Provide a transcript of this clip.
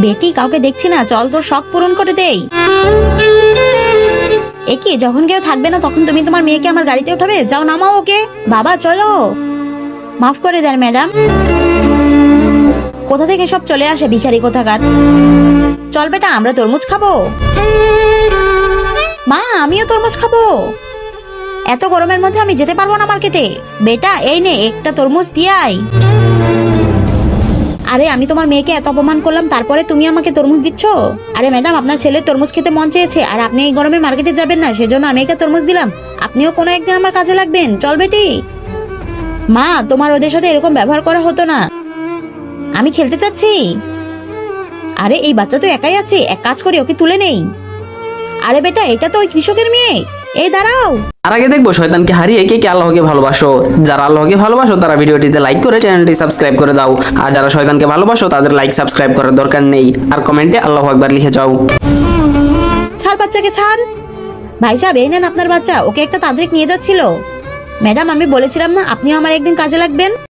বেটি কাউকে দেখছি না, চল তোর শখ পূরণ করে দেই। একি যখন কেউ থাকবে না তখন তুমি তোমার মেয়েকে আমার গাড়িতে উঠাবে? যাও নামাও ওকে। বাবা চলো। মাফ করে দেন ম্যাডাম। কোথা থেকে সব চলে আসে ভিখারি কোথাকার। চল বেটা আমরা তরমুজ খাবো। মা আমিও তরমুজ খাবো। এত গরমের মধ্যে আমি যেতে পারবো না মার্কেটে। বেটা এই নে একটা তরমুজ দিয়ে আয়। আরে আমি তোমার মেয়েকে এত অপমান করলাম তারপরে তুমি আমাকে তরমুজ দিচ্ছ? আরে ম্যাডাম আপনার ছেলের তরমুজ খেতে মন চেয়েছে আর আপনি এই গরমে মার্কেটে যাবেন না, সেজন্য আমি একটা তরমুজ দিলাম। আপনিও কোনো একদিন আমার কাজে লাগবেন। চল বেটি। মা তোমার ওদের সাথে এরকম ব্যবহার করা হতো না, আমি খেলতে চাচ্ছি। আরে এই বাচ্চা তো একাই আছে, এক কাজ করি ওকে তুলে নেই। আরে বেটা এটা তো ওই কৃষকের মেয়ে। এই দাঁড়াও। আর আগে দেখবো শয়তানকে হারিয়ে কে কে আল্লাহকে ভালোবাসো। যারা আল্লাহকে ভালোবাসো তারা ভিডিওটিতে লাইক করে চ্যানেলটি সাবস্ক্রাইব করে দাও, আর যারা শয়তানকে ভালোবাসো তাদের লাইক সাবস্ক্রাইব করার দরকার নেই, আর কমেন্টে আল্লাহু আকবার লিখে যাও। ছাড় বাচ্চাকে ছাড়। ভাই সাহেব এই নেন আপনার বাচ্চা, ওকে একটা তান্ত্রিক নিয়ে যাচ্ছিল। ম্যাডাম আমি বলেছিলাম না আপনিও আমার একদিন কাজে লাগবেন।